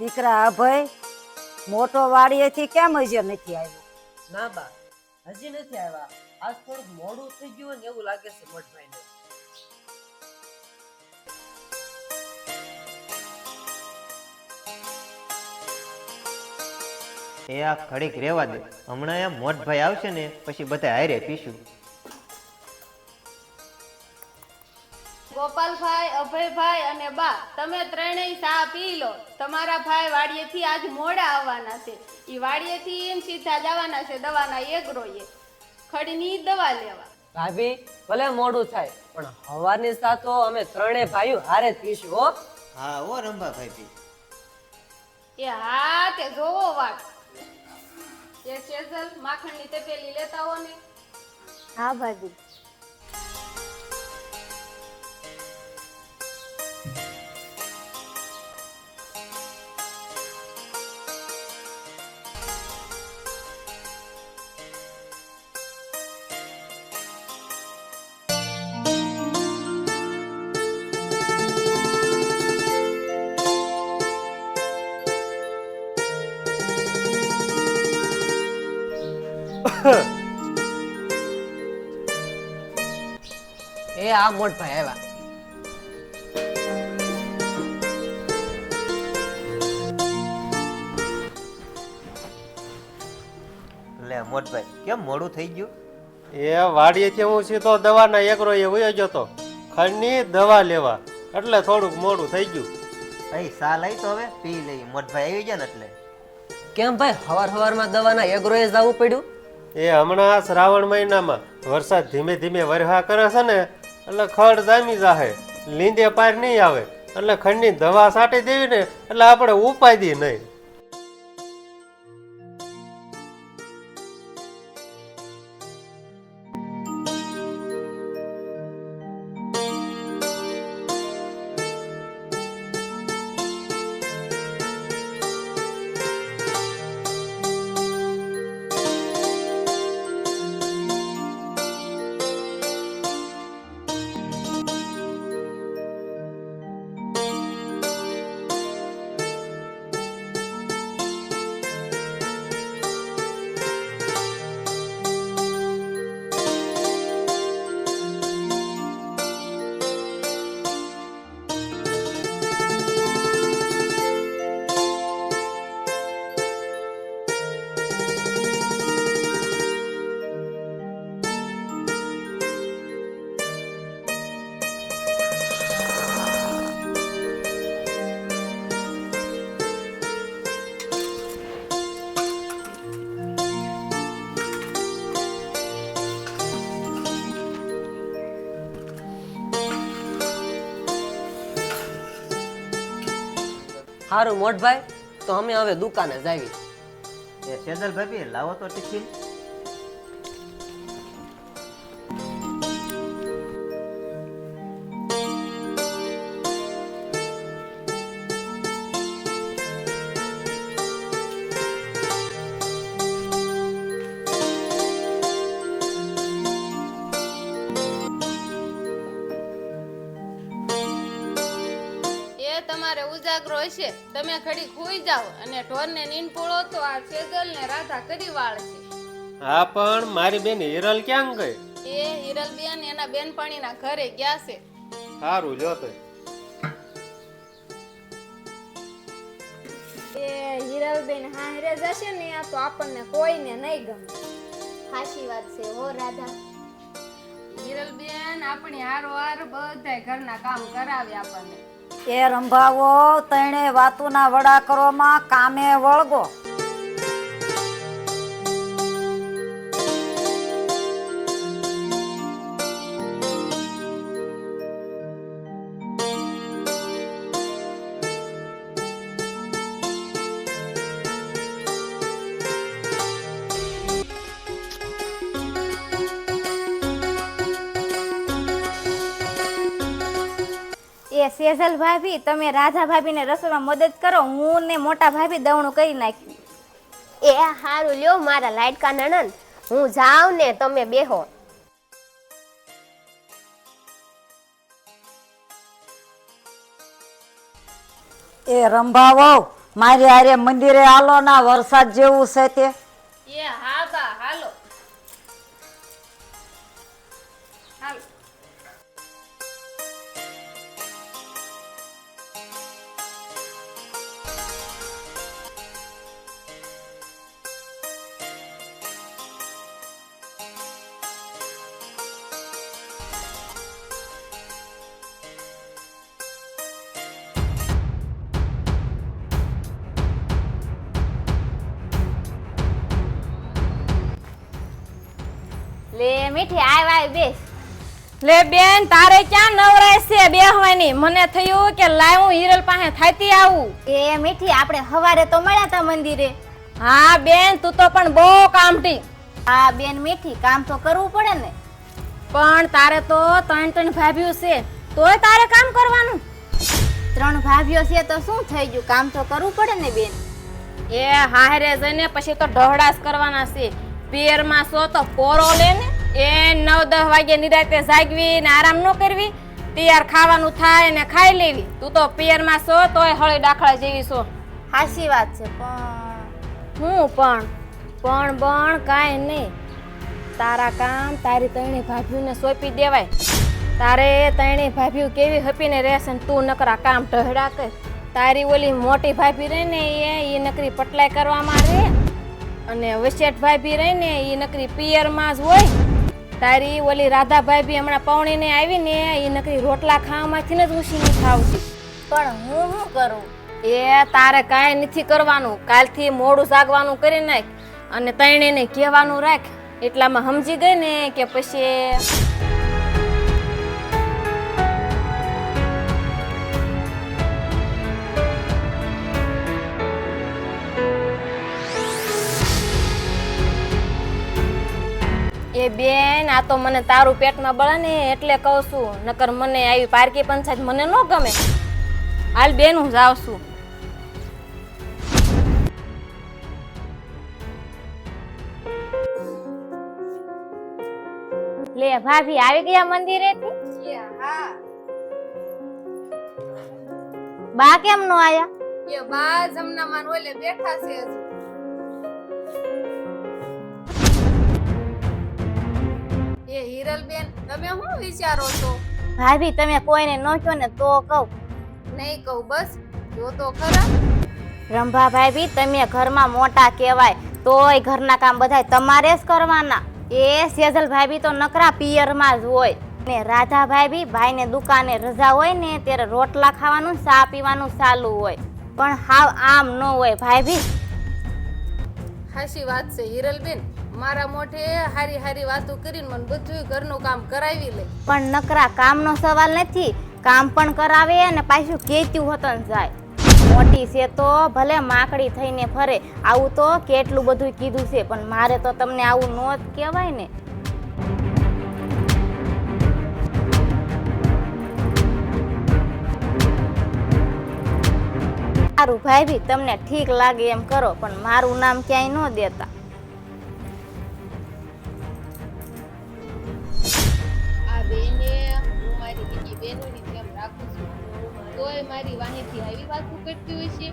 દીકરા અભય મોટો વાડીએથી કેમ હજી નથી આવ્યો? ના બા, હજી નથી આવ્યા. આજ થોડુંક મોડું થઈ ગયું ને એવું લાગે છે મોટભાઈને. એ આ ઘડીક રેવા દે, હમણાં એમ મોટભાઈ આવશે ને પછી બધા હારે પીશું. ગોપાલભાઈ, અભયભાઈ અને બા, તમે ત્રણેય ચા પી લો. તમારા ભાઈ વાડીએથી આજ મોડા આવવાના છે. ઈ વાડીએથી એમ સીધા જવાના છે દવાના એગ્રોએ, ખડીની દવા લેવા. ભાભી, ભલે મોડું થાય પણ હવારની સાતો અમે ત્રણેય ભાઈઓ હારે જ પીશું હો. હા ઓ રંભા ભાઈ. એ હા, તે જોવો વાત. એ સેજલ, માખણની તપેલી લેતા હો ને. હા ભાભી. એ આ મોટભાઈ આવ્યા. લે મોટભાઈ, કેમ મોડું થઈ ગયું? એ વાડીએથી હું સીધો દવાના એગ્રો એ વયો જતો ખંડની દવા લેવા, એટલે થોડુંક મોડું થઈ ગયું. અહીં સા લઈ તો હવે પી લઈ, મોટભાઈ આવી ગયા ને એટલે. કેમ ભાઈ, હવારમાં દવાના એગ્રોએ જવું પડ્યું? એ હમણાં શ્રાવણ મહિનામાં વરસાદ ધીમે ધીમે વરહા કરે છે ને, એટલે ખડ જામી જાહે, લીંદે પાર નહીં આવે, એટલે ખંડની દવા છાંટી દેવી ને એટલે આપણે ઉપાય દી નહીં. હારું મોટભાઈ, તો અમે હવે દુકાને જાવી. એ સેજલ ભાભી, લાવો તો ટિફિન. તમારે ઉજાગરો હશે, તમે ખડી ખોઈ જાઓ અને ઢોરને નીંદ પોળો તો આ સેજલ ને રાધા કરી વાળશે. હા, પણ મારી બેન હિરલ ક્યાં ગઈ? એ હિરલ બેન એના બેનપણીના ઘરે ગયા છે. સારું જોતો. એ હિરલબેન હારે જશે ને તો આપણને કોઈને નહીં ગમે. સાચી વાત છે હો રાધા. હિરલ બેન આપણી હારોહાર બધાય ઘરના કામ કરાવે આપણને. એ રંભાવો, તણે વાતુના વડા કરોમાં કામે વળગો. એ સેજલ ભાભી, તમે રાધા ભાભીને રસોઈમાં મદદ કરો, હું ને મોટા ભાભી દવણું કરી નાખ્યું. એ હારું લ્યો મારા લાડકા નણંદ, હું જાઉં ને તમે બેહો. એ રંભાવો, મારી હારે મંદિરે હાલો ના, વરસાદ જેવું છે તે. એ હા બા હાલો હાલો. લે મીઠી આય બેસ. લે બેન તારે ક્યાં નવરાય છે બેહવાની? મને થયું કે લાય હું હિરલ પાસે થાતી આવું. એ મીઠી આપણે હવારે તો મળ્યા તા મંદિરે. હા બેન તું તો પણ બહુ કામટી. હા બેન મીઠી, કામ તો કરવું પડે ને. પણ તારે તો ત્રણ ભાભીઓ છે તોય તારે કામ કરવાનું? 3 ભાભીઓ છે તો શું થઈ ગયું, કામ તો કરવું પડે ને બેન. એ હારે જઈને પછી તો ઢહડાસ કરવાના છે. પિયરમાં સો તો પોરો લે ને, એ 9-10 વાગે નિરાતે જાગવી ને આરામ ન કરવી, તૈયાર ખાવાનું થાય ને ખાઈ લેવી. તું તો પિયરમાં સો તોય હળી દાખલા જેવી છો. સાચી વાત છે, પણ હું પણ કાંઈ નહીં. તારા કામ તારી ત્રણેય ભાભીઓને સોંપી દેવાય. તારે ત્રણેય ભાભીઓ કેવી હપીને રહેશે ને તું નકરા કામ ઢહડા કર. તારી ઓલી મોટી ભાભી રહી ને એ નકરી પટલાઈ કરવામાં રહે, અને વસેઠ ભાભી રહી ને એ નકરી પિયરમાં જ હોય. તારી ઓલી રાધા ભાભી હમણાં પૌણીને આવી ને એ નકરી રોટલા ખાવામાંથી જ ઉછી નથી આવતી. પણ હું શું કરું? એ તારે કાંઈ નથી કરવાનું. કાલથી મોડું જાગવાનું કરી નાખ અને ત્રણેયને કહેવાનું રાખ. એટલામાં સમજી ગઈ ને કે પછી એ બેન આ તો મને તારું પેટમાં બળે ને એટલે કહું છું, નકર મને આવી પારકી પંચાયત મને ન ગમે. હાલ બેન હું જાઉં છું. લે ભાભી આવી ગયા મંદિરેથી? હા બા કેમ નો આયા? એ બા જમનામાં ઓલે બેઠા છે હજી. એ હિરલબેન તમે શું વિચારો છો? ભાભી તમે કોઈને ન કહો ને તો કહું. નહીં કહું, બસ જો તો ખરા. રંભા ભાભી તમે ઘરમાં મોટા કહેવાય, તોય ઘરના કામ બધાય તમારે જ કરવાના. એ સેજલ ભાભી તો નકરા પિયરમાં જ હોય ને રાધા ભાભી ભાઈને દુકાને રજા હોય ને ત્યારે રોટલા ખાવાનું ચા પીવાનું ચાલુ હોય, પણ હાવ આમ ન હોય ભાભી. હાચી વાત છે હિરલબેન, મારા મોઢે હારી હારી વાતો કરીને મને બધું ઘરનું કામ કરાવી લે. પણ નકરા કામનો સવાલ નથી, કામ પણ કરાવે અને પાછું કેતું હોતન જાય. મોટી છે તો ભલે માકડી થઈને ફરે, આવું તો કેટલું બધું કીધું છે, પણ મારે તો તમને આવું નો જ કહેવાય ને. સારું ભાઈ તમને ઠીક લાગે એમ કરો, પણ મારું નામ ક્યાંય ન દેતા. આ બેને હું મારી બીજી બહેનોની જેમ રાખું છું, તોય મારી વાણીથી આવી વાતો કરતી હોય છે.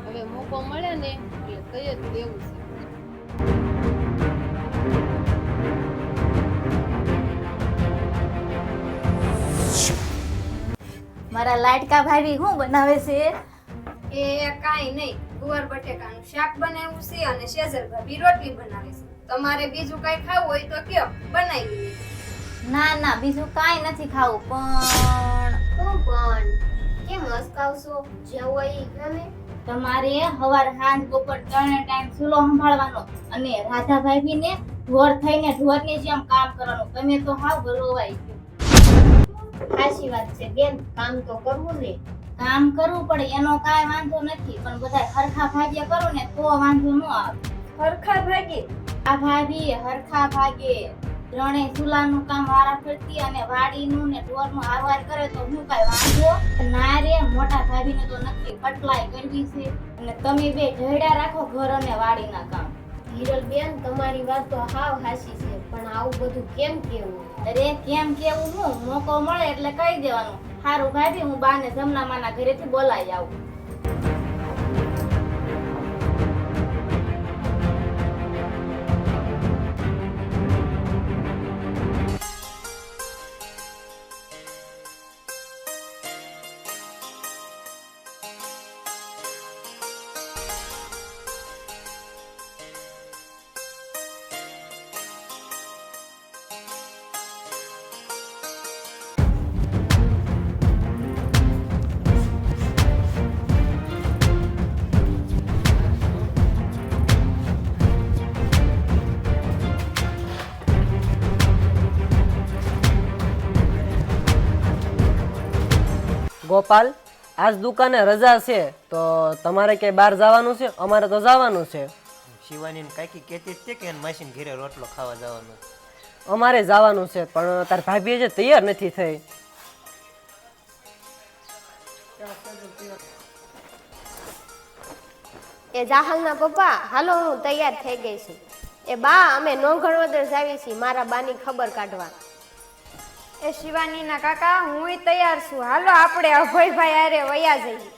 હવે મોકો મળે ને એટલે કઈ જ દેવું છે. મારા લાડકા ભાભી શું બનાવે છે? એ કાંઈ નહીં, ગુવાર બટેકાનું શાક બનાવ્યું છે અને સેજલ ભાભી રોટલી બનાવે છે. તમારે બીજું કાંઈ ખાવું હોય તો કયો, બનાવી લે. ના ના બીજું કાંઈ નથી ખાવું, પણ કેમ હસકાવશો? જે હોય ઈ ગમે. તમારે હવાર સાંજ બપોર 3 ટાઈમ ચૂલો સંભાળવાનો અને રાધા ભાભી ને ઢોર થઈને ઢોરની જેમ કામ કરવાનું. તમે તો હાવ ગલોવાઈ ગયો. સાચી વાત છે બેન, કામ તો કરવું ને. કામ કરવું પડે એનો કાંઈ વાંધો નથી, પણ બધા હરખા ભાગે કરો ને તો વાંધો ન આવે. હરખા ભાગે? આ ભાભી હરખા ભાગે ત્રણેય ચૂલાનું કામ વારા ફરતી અને વાડીનું ને ઢોરનું હારવાર કરે તો હું કાંઈ વાંધો ના રે. મોટા ભાભીને તો નક્કી પટલાઈ કરવી છે અને તમે બે ઢળ્યા રાખો ઘર અને વાડીના કામ. હિરલબેન તમારી વાત તો હાવ હાચી છે, પણ આવું બધું કેમ કેવું? અરે કેમ કેવું, હું મોકો મળે એટલે કહી દેવાનું. સારું ભાભી હું બાને જમનામાના ઘરેથી બોલાવી આવું. ગોપાલ, આજ દુકાને રજા છે તો તમારે ક્યાંય બહાર જવાનું છે? અમારે તો જવાનું છે. શિવાની ને કાકી કહેતી જ છે કે એને માસીને ઘરે રોટલો ખાવા જવાનું. અમારે જવાનું છે પણ તાર ભાભી હજી તૈયાર નથી થઈ. એ જાહલના પપ્પા, હાલો હું તૈયાર થઈ ગઈ છું. એ બા, અમે નોંઘણવદર જાવી છીએ મારા બાની ખબર કાઢવા. એ શિવાનીના કાકા, હુંય તૈયાર છું. હાલો આપણે અભયભાઈ હારે વયા જઈએ.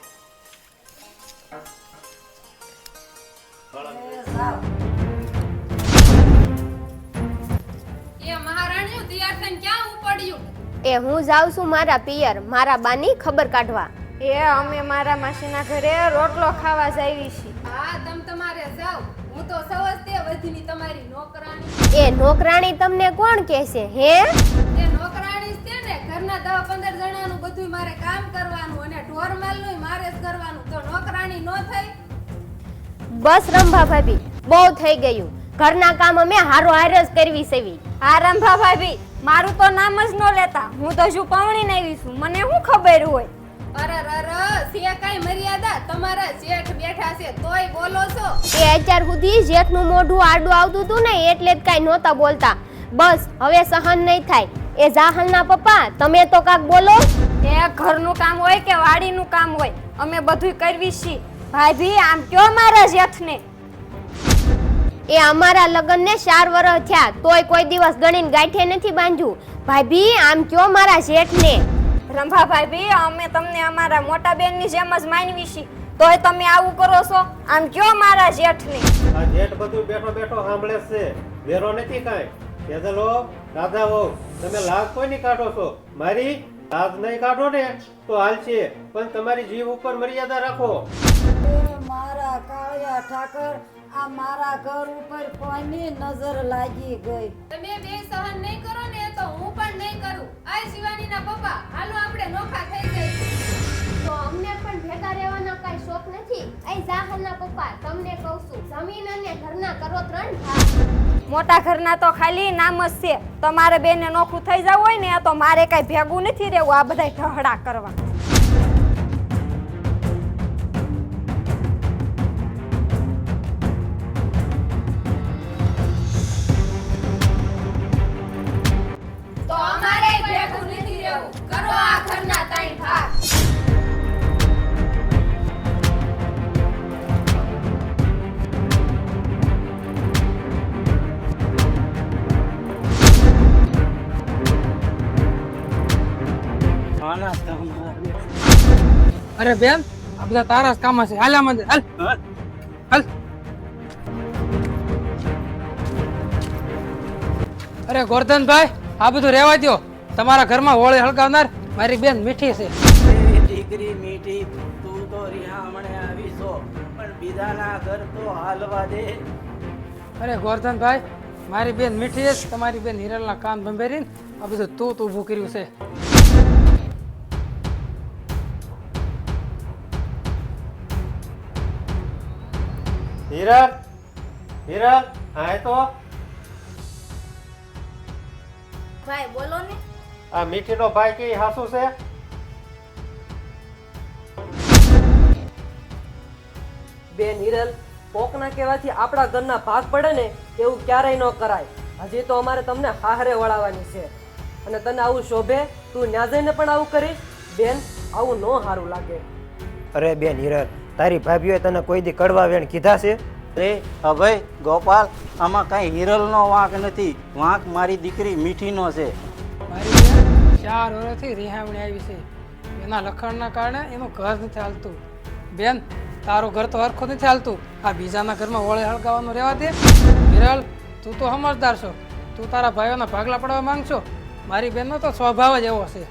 એ મહારાણીઓ તૈયાર થઈને ક્યાં ઉપડ્યું? એ હું જાઉં છું મારા પિયર મારા બાની ખબર કાઢવા. એ અમે મારા માસીના ઘરે રોટલો ખાવા જાવી છીએ. હા, તમારે જાવ. હું તો સવસ્તે વધીની તમારી નોકરાણી. એ નોકરાણી તમને કોણ કહેશે હે? એ નોકરાણી છે ને, ઘરના 10-15 જણાનું બધું મારે કામ કરવાનું અને ઢોર માલનું મારે જ કરવાનું. તો નોકરાણી નો થઈ? બસ રંભા ભાભી, બહુ થઈ ગયું. ઘરના કામ અમે હારો હાર જ કરવી સેવી. આ રંભા ભાભી, મારું તો નામ જ ન લેતા. હું તો હજુ પવણીને આવી છું, મને શું ખબર હોય? અરે છે કઈ મર્યાદા? તમારા જેઠ બેઠા છે તોય બોલો છો? એ અત્યાર સુધી જેઠનું મોઢું આડું આવતું હતું ને એટલે જ કાંઈ નહોતા બોલતા. બસ હવે સહન નહીં થાય. એ જાહલના પપ્પા, તમે તો કાક બોલો. એ ઘરનું કામ હોય કે વાડીનું કામ હોય, અમે બધું કરવી છીએ. ભાભી, આમ કયો મારા જેઠને. એ અમારા લગ્નને 4 વર્ષ થયા તોય કોઈ દિવસ ગણીને ગાંઠે નથી બાંધ્યું. ભાભી, આમ કયો મારા જેઠને. રંભા ભાભી, અમે તમને અમારા મોટા બેનની જેમ જ માનવી છીએ, તોય તમે આવું કરો છો. આમ કયો મારા જેઠને. આ જેઠ બધું બેઠો બેઠો સાંભળે છે, વેરો નથી કાંઈ. કેજલો, રાધા વહુ, તમે લાજ કોઈ નહીં કાઢો છો. મારી લાજ નહીં કાઢો ને તો હાલશે, પણ તમારી જીવ ઉપર મર્યાદા રાખો. મારા કાળિયા ઠાકર, આ મારા ઘર ઉપર કોઈની નજર લાગી ગઈ. તમે બે સહન નહીં કરો ને તો હું પણ નહીં કરું. આ શિવાનીના પપ્પા, હાલો આપણે નોખા થઈ જઈએ. તો અમને પણ ભેગા રહેવાનો કાંઈ શોખ નથી. એ જાહલના પપ્પા, તમને કહું છું, જમીન અને ઘરના કરો 3 ભાગ. મોટા ઘરના તો ખાલી નામ જ છે. તમારે બેને નોખું થઈ જવું હોય ને તો મારે કાંઈ ભેગું નથી રહેવું આ બધાય ઢહડા કરવા. તો અમારે ભેગું નથી રહેવું. કરો આ ઘરના 3 ભાગ. અરે બેન, આ બધા તારા જ કામ છે. હાલ્યા મંદિર, હાલ હાલ. અરે ગોરધનભાઈ, આ બધું રહેવા દ્યો. તમારા ઘરમાં હોળી હળગાવનાર મારી બેન મીઠી છે. દીકરી મીઠી, તું તો રિહામણે આવી છો, પણ બીજાના ઘર તો હાલવા દે. અરે ગોરધનભાઈ, મારી બેન મીઠી છે. તમારી બેન હિરલના કાન બંભેરીને આ બધું તું ઊભું કર્યું છે. હિરલ, હિરલ, આય તો. ભાઈ બોલો ને. આ મીઠીનો ભાઈ કે હાસુ છે? બેન હિરલ, કોકના કહેવાથી આપણા ઘરના ભાગ પડે ને એવું ક્યારેય ન કરાય. હજી તો અમારે તમને હાહરે વળાવવાની છે અને તને આવું શોભે? તું ન્યા જઈને પણ આવું કરીશ? બેન, આવું ન સારું લાગે. અરે બેન હિરલ, તારી ભાભીઓએ તને કોઈ દી કડવા વેણ કીધા છે? અરે અભય, ગોપાલ, આમાં કાંઈ હિરલનો વાંક નથી. વાંક મારી દીકરી મીઠીનો છે. મારી બેન 4 વર્ષથી રિહામણી આવી છે. એના લખણના કારણે એનું ઘર નથી હાલતું. બેન, તારું ઘર તો હરખું નથી હાલતું. આ બીજાના ઘરમાં હોળી હળગાવવાનું રહેવા દે. હિરલ, તું તો સમજદાર છો. તું તારા ભાઈઓના ભાગલા પડવા માંગશો. મારી બેનનો તો સ્વભાવ જ એવો છે.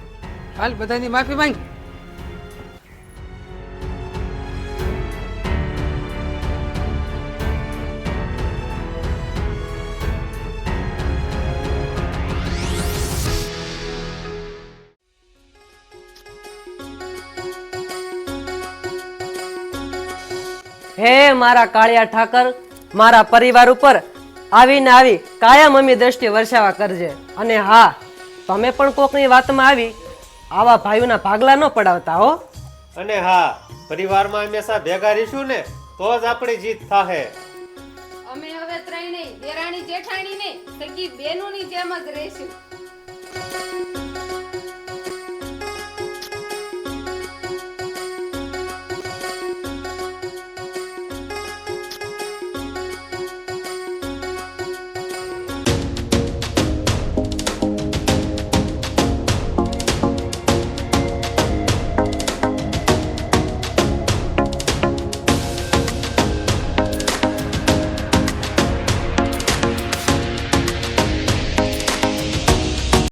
હાલ, બધાની માફી માંગ. હે મારા કાળિયા ઠાકર, મારા પરિવાર ઉપર આવીને આવી કાયમ અમી દ્રષ્ટિ વર્ષાવા કરજે. અને હા, તમે પણ કોકની વાતમાં આવી આવા ભાઈઓના ભાગલા ન પડાવતા હો. અને હા, પરિવારમાં હંમેશા ભેગા રહીશું ને તો જ આપણી જીત થાહે. અમે હવે ત્રણેય દેરાણી જેઠાણી ને સગી બેનોની જેમ જ રહેશું.